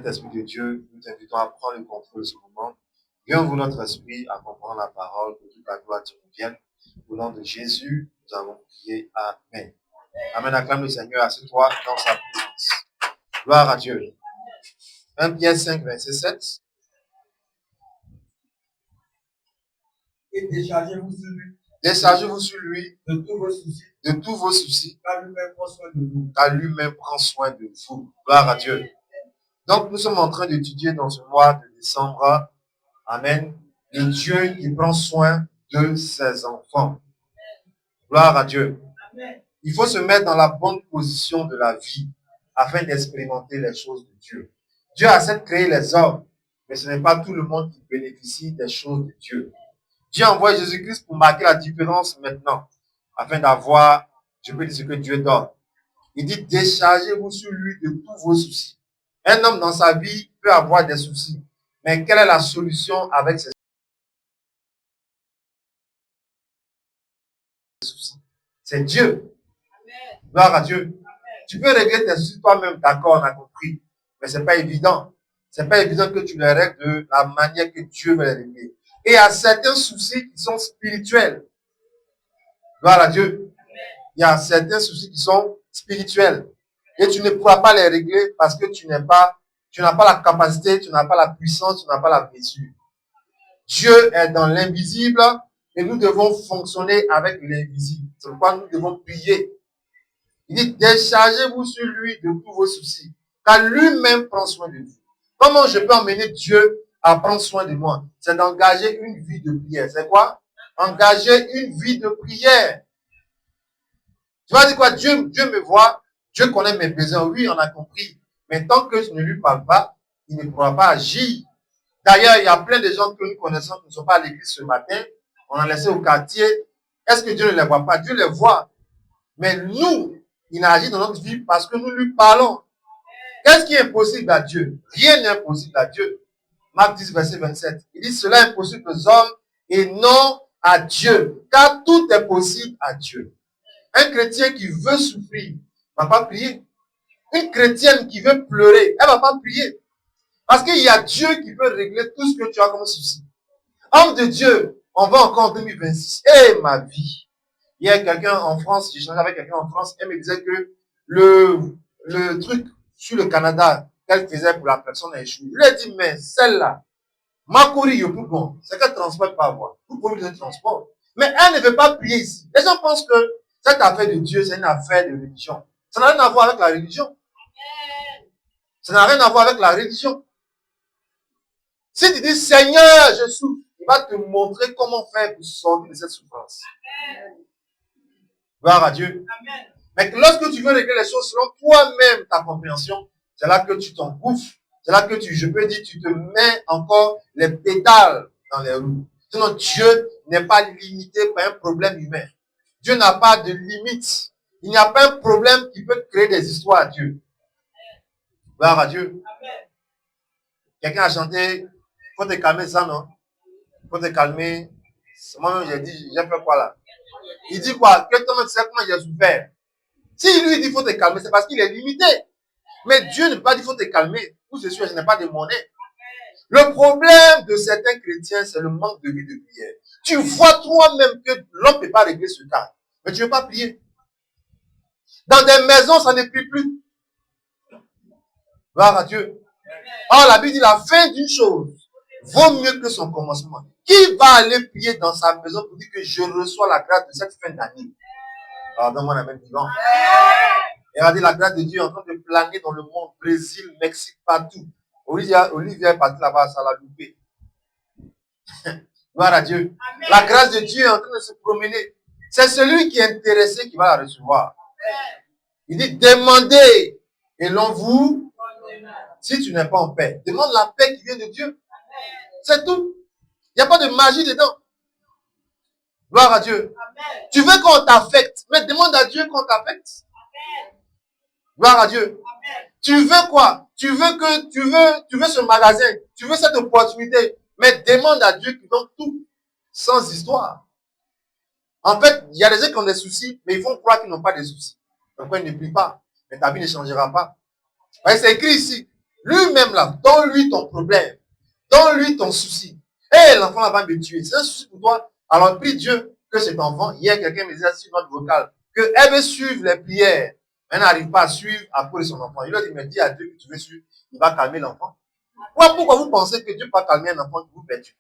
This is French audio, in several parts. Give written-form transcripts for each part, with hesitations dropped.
Saint-Esprit de Dieu, nous t'invitons à prendre le contrôle de ce moment. Viens-vous notre esprit à comprendre la parole, que toute la gloire te revienne. Au nom de Jésus, nous avons prié. Amen. Amen. Acclame le Seigneur, assieds-toi dans sa présence. Gloire à Dieu. 1 Pierre 5, verset 7. Et déchargez-vous sur lui. Déchargez-vous sur lui de tous vos soucis. De tous vos soucis. Car lui-même prend soin de vous. Car lui-même prend soin de vous. Gloire à Dieu. Donc, nous sommes en train d'étudier dans ce mois de décembre. Amen. Le Dieu qui prend soin de ses enfants. Gloire à Dieu. Amen. Il faut se mettre dans la bonne position de la vie afin d'expérimenter les choses de Dieu. Dieu a certes créé les hommes, mais ce n'est pas tout le monde qui bénéficie des choses de Dieu. Dieu envoie Jésus-Christ pour marquer la différence maintenant, afin d'avoir, je peux dire ce que Dieu donne. Il dit, déchargez-vous sur lui de tous vos soucis. Un homme dans sa vie peut avoir des soucis, mais quelle est la solution avec ces soucis? C'est Dieu. Gloire à Dieu. Tu peux régler tes soucis toi-même, d'accord, on a compris, mais c'est pas évident. C'est pas évident que tu les règles de la manière que Dieu veut les régler. Et il y a certains soucis qui sont spirituels. Gloire à Dieu. Il y a certains soucis qui sont spirituels. Et tu ne pourras pas les régler parce que tu n'as pas la capacité, tu n'as pas la puissance, tu n'as pas la mesure. Dieu est dans l'invisible et nous devons fonctionner avec l'invisible. C'est pourquoi nous devons prier. Il dit, déchargez-vous sur lui de tous vos soucis, car lui-même prend soin de vous. Comment je peux emmener Dieu à prendre soin de moi? C'est d'engager une vie de prière. C'est quoi? Engager une vie de prière. Tu vas dire quoi? Dieu me voit, Dieu connaît mes besoins. Oui, on a compris. Mais tant que je ne lui parle pas, il ne pourra pas agir. D'ailleurs, il y a plein de gens que nous connaissons qui ne sont pas à l'église ce matin. On a laissé au quartier. Est-ce que Dieu ne les voit pas? Dieu les voit. Mais nous, il agit dans notre vie parce que nous lui parlons. Qu'est-ce qui est impossible à Dieu? Rien n'est impossible à Dieu. Marc 10, verset 27. Il dit, cela est impossible aux hommes et non à Dieu. Car tout est possible à Dieu. Un chrétien qui veut souffrir ne va pas prier. Une chrétienne qui veut pleurer, elle ne va pas prier. Parce qu'il y a Dieu qui peut régler tout ce que tu as comme souci. Homme de Dieu, on va encore en 2026. Eh, ma vie. Il y a quelqu'un en France, j'ai changé avec quelqu'un en France, elle me disait que le truc sur le Canada qu'elle faisait pour la personne a échoué. Je lui ai dit, mais celle-là, ma courir au plus bon, c'est qu'elle ne transporte pas avoir. Vous pouvez le transport. Mais elle ne veut pas prier ici. Les gens pensent que cette affaire de Dieu, c'est une affaire de religion. Ça n'a rien à voir avec la religion. Ça n'a rien à voir avec la religion. Si tu dis, Seigneur, je souffre, il va te montrer comment faire pour sortir de cette souffrance. Gloire à Dieu. Amen. Mais lorsque tu veux régler les choses selon toi-même, ta compréhension, c'est là que tu t'engouffres. C'est là que je peux dire, tu te mets encore les pédales dans les roues. Sinon, Dieu n'est pas limité par un problème humain. Dieu n'a pas de limite. Il n'y a pas un problème qui peut créer des histoires à Dieu. Gloire à Dieu. Amen. Quelqu'un a chanté, il faut te calmer ça, non? Il faut te calmer. Moi-même, j'ai dit, j'ai fait quoi là? Il dit quoi? Que toi-même, tu sais comment j'ai souffert. Si lui dit qu'il faut te calmer, c'est parce qu'il est limité. Mais Dieu ne peut pas dire qu'il faut te calmer. Pour ce sûr, je n'ai pas de monnaie. Le problème de certains chrétiens, c'est le manque de vie de prière. Tu vois toi-même que l'homme ne peut pas régler ce cas. Mais tu ne veux pas prier. Dans des maisons, ça ne prie plus. Gloire à Dieu. Or, la Bible dit la fin d'une chose vaut mieux que son commencement. Qui va aller prier dans sa maison pour dire que je reçois la grâce de cette fin d'année? Pardon-moi la même vivant. Et regardez la grâce de Dieu en train de planer dans le monde, Brésil, Mexique, partout. Olivier est parti là-bas, ça l'a loupé. Gloire à Dieu. Amen. La grâce de Dieu est en train de se promener. C'est celui qui est intéressé qui va la recevoir. Il dit, demandez et l'on vous, si tu n'es pas en paix, demande la paix qui vient de Dieu. C'est tout. Il n'y a pas de magie dedans. Gloire à Dieu. Amen. Tu veux qu'on t'affecte, mais demande à Dieu qu'on t'affecte. Gloire à Dieu. Amen. Tu veux quoi? Tu veux ce magasin, tu veux cette opportunité, mais demande à Dieu qui donne tout, sans histoire. En fait, il y a des gens qui ont des soucis, mais ils font croire qu'ils n'ont pas de soucis. Donc, ils ne prient pas, mais ta vie ne changera pas. C'est écrit ici. Lui-même là, donne-lui ton problème. Donne-lui ton souci. Et l'enfant là va me tuer. C'est un souci pour toi. Alors prie Dieu que cet enfant, hier quelqu'un me disait sur notre vocal, qu'elle veut suivre les prières. Elle n'arrive pas à suivre à cause de son enfant. Il a dit à Dieu que tu veux suivre, il va calmer l'enfant. Pourquoi vous pensez que Dieu peut calmer un enfant qui vous perturbe?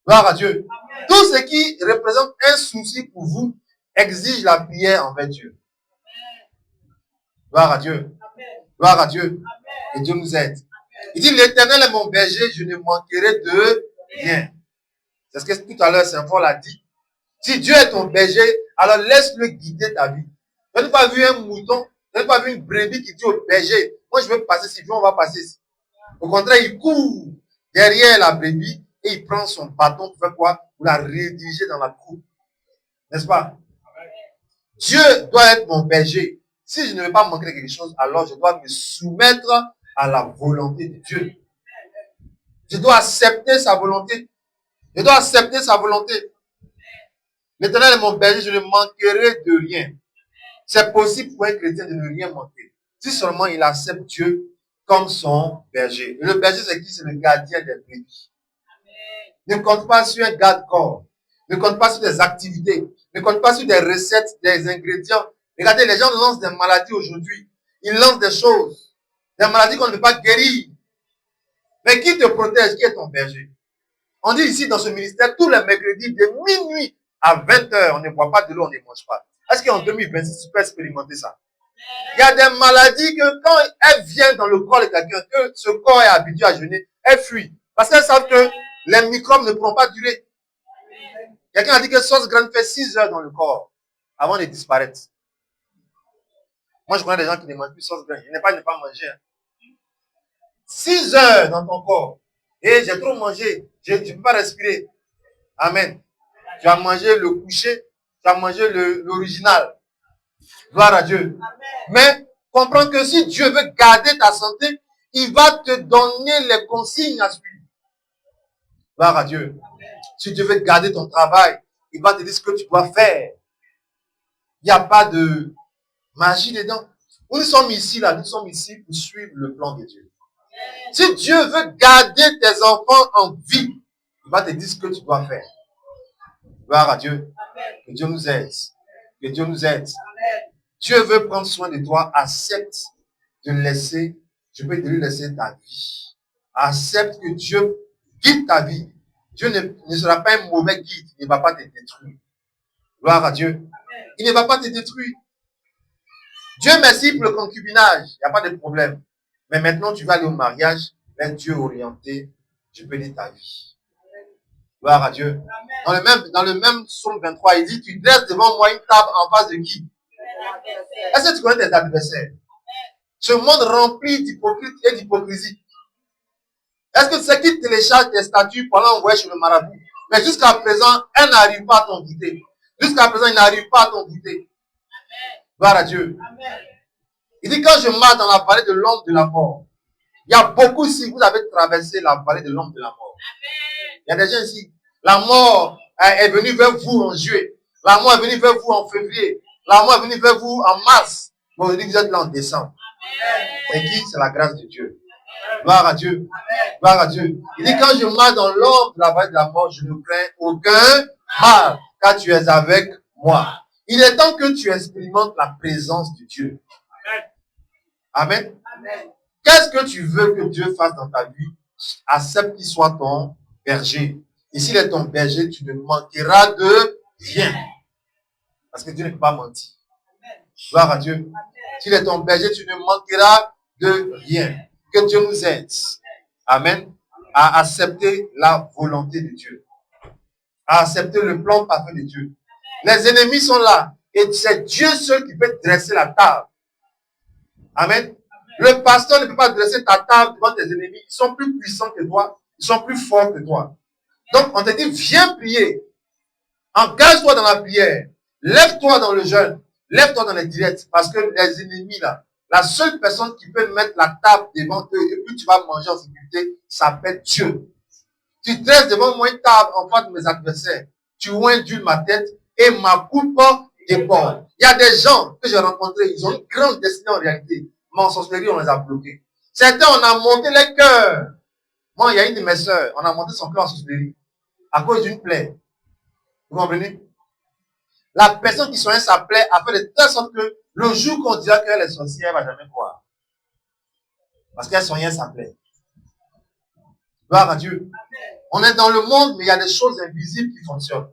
Gloire à Dieu. Amen. Tout ce qui représente un souci pour vous exige la prière envers Dieu. Gloire à Dieu. Amen. Gloire à Dieu. Amen. Et Dieu nous aide. Amen. Il dit, l'Éternel est mon berger, je ne manquerai de rien. C'est ce que tout à l'heure Saint Paul a dit. Si Dieu est ton berger, alors laisse-le guider ta vie. Tu n'as pas vu un mouton, tu n'as pas vu une brebis qui dit au berger, moi je veux passer ici, on va passer ici. Au contraire, il court derrière la brebis et il prend son bâton pour faire quoi? Pour la rediriger dans la cour. N'est-ce pas? Dieu doit être mon berger. Si je ne veux pas manquer de quelque chose, alors je dois me soumettre à la volonté de Dieu. Je dois accepter sa volonté. Je dois accepter sa volonté. L'Éternel est mon berger, je ne manquerai de rien. C'est possible pour un chrétien de ne rien manquer. Si seulement il accepte Dieu comme son berger. Et le berger, c'est qui? C'est le gardien des brebis. Ne compte pas sur un garde-corps. Ne compte pas sur des activités. Ne compte pas sur des recettes, des ingrédients. Regardez, les gens lancent des maladies aujourd'hui. Ils lancent des choses. Des maladies qu'on ne peut pas guérir. Mais qui te protège? Qui est ton berger? On dit ici dans ce ministère, tous les mercredis, de minuit à 20h, on ne boit pas de l'eau, on ne mange pas. Est-ce qu'en 2026, tu peux expérimenter ça? Il y a des maladies que quand elles viennent dans le corps de quelqu'un, que ce corps est habitué à jeûner, elles fuient. Parce qu'elles savent que les microbes ne pourront pas durer. Quelqu'un a dit que sauce graine fait 6 heures dans le corps avant de disparaître. Moi, je connais des gens qui ne mangent plus sauce graine. Il n'est pas de ne pas manger. 6 heures dans ton corps. Et j'ai trop mangé. Je ne peux pas respirer. Amen. Tu as mangé le couché. Tu as mangé l'original. Gloire à Dieu. Amen. Mais comprends que si Dieu veut garder ta santé, il va te donner les consignes à suivre. Gloire à Dieu. Amen. Si Dieu veut garder ton travail, il va te dire ce que tu dois faire. Il n'y a pas de magie dedans. Nous sommes ici, là, nous sommes ici pour suivre le plan de Dieu. Amen. Si Dieu veut garder tes enfants en vie, il va te dire ce que tu dois faire. Gloire à Dieu. Amen. Que Dieu nous aide. Que Dieu nous aide. Amen. Dieu veut prendre soin de toi. Accepte de laisser, je peux te lui laisser ta vie. Accepte que Dieu guide ta vie. Dieu ne sera pas un mauvais guide. Il ne va pas te détruire. Gloire à Dieu. Amen. Il ne va pas te détruire. Dieu merci pour le concubinage. Il n'y a pas de problème. Mais maintenant, tu vas aller au mariage. Laisse Dieu orienter, je peux dire ta vie. Gloire à Dieu. Amen. Dans le même psaume 23, il dit, tu dresses devant moi une table en face de qui? Est-ce que tu connais tes adversaires? Ce monde rempli d'hypocrites et d'hypocrisie. Est-ce que tu sais qui télécharge tes statuts pendant qu'on voyait chez le marabout? Mais jusqu'à présent, elle n'arrive pas à t'en goûter. Jusqu'à présent, il n'arrive pas à t'en goûter. Gloire à Dieu. Amen. Il dit, quand je marche dans la vallée de l'ombre de la mort, il y a beaucoup ici, vous avez traversé la vallée de l'ombre de la mort. Amen. Il y a des gens ici, la mort est venue vers vous en juillet. La mort est venue vers vous en février. La mort est venue vers vous en mars. Bon, il dit que vous êtes là en décembre. C'est qui? C'est la grâce de Dieu. Gloire à Dieu. Gloire à Dieu. Il dit, quand je marche dans l'ombre de la vallée de la mort, je ne crains aucun mal, car tu es avec moi. Il est temps que tu expérimentes la présence de Dieu. Amen. Amen. Qu'est-ce que tu veux que Dieu fasse dans ta vie? Accepte qu'il soit ton berger. Et s'il est ton berger, tu ne manqueras de rien. Parce que Dieu ne peut pas mentir. Gloire à Dieu. S'il est ton berger, tu ne manqueras de rien. Que Dieu nous aide. Amen. À accepter la volonté de Dieu. À accepter le plan parfait de Dieu. Les ennemis sont là. Et c'est Dieu seul qui peut dresser la table. Amen. Le pasteur ne peut pas dresser ta table devant tes ennemis. Ils sont plus puissants que toi. Ils sont plus forts que toi. Donc, on te dit, viens prier. Engage-toi dans la prière. Lève-toi dans le jeûne. Lève-toi dans les directs. Parce que les ennemis, là, la seule personne qui peut mettre la table devant eux et puis tu vas manger en sécurité, s'appelle Dieu. Tu dresses devant moi une table en face de mes adversaires. Tu oins d'huile ma tête et ma coupe déborde. Il y a des gens que j'ai rencontrés, ils ont une grande destinée en réalité. Mais en sorcellerie, on les a bloqués. Certains, on a monté les cœurs. Moi, il y a une de mes sœurs, on a monté son cœur en sorcellerie. À cause d'une plaie. Vous comprenez? La personne qui soignait sa plaie a fait de telle sorte que le jour qu'on dira qu'elle est sorcière, elle ne va jamais croire. Parce qu'elle soignait sa plaie. Gloire à Dieu. On est dans le monde, mais il y a des choses invisibles qui fonctionnent.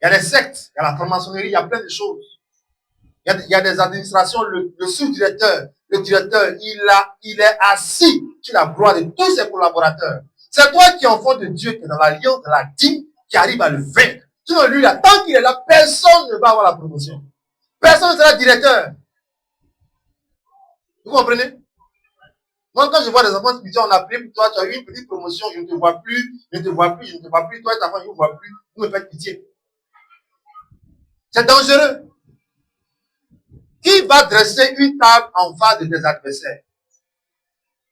Il y a des sectes, il y a la franc-maçonnerie, il y a plein de choses. Il y a des administrations, le sous-directeur, le directeur, il est assis sur la gloire de tous ses collaborateurs. C'est toi qui es enfant de Dieu, qui est dans l'alliance, dans la dîme, qui arrive à le vaincre. Sinon, lui, là, tant qu'il est là, personne ne va avoir la promotion. Personne ne sera directeur. Vous comprenez? Moi, quand je vois des enfants qui me disent, on a prié pour toi, tu as eu une petite promotion, je ne te vois plus, je ne te vois plus, je ne te vois plus, toi et ta femme, je ne vous vois plus, vous me faites pitié. C'est dangereux. Qui va dresser une table en face de tes adversaires?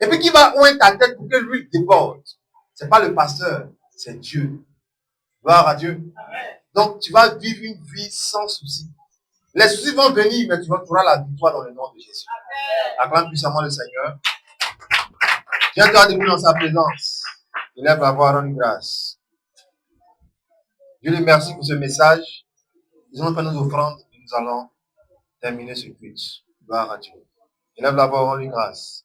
Et puis qui va oindre ta tête pour que l'huile déborde? Ce n'est pas le pasteur, c'est Dieu. Gloire à Dieu. Amen. Donc tu vas vivre une vie sans souci. Les soucis vont venir, mais tu auras la victoire dans le nom de Jésus. Acclame puissamment le Seigneur. Viens-toi debout dans sa présence. Élève la voix, rends grâce. Dieu lui remercie pour ce message. Nous allons faire nos offrandes et nous allons terminer ce culte. Gloire à Dieu. Élève la voix, rends grâce.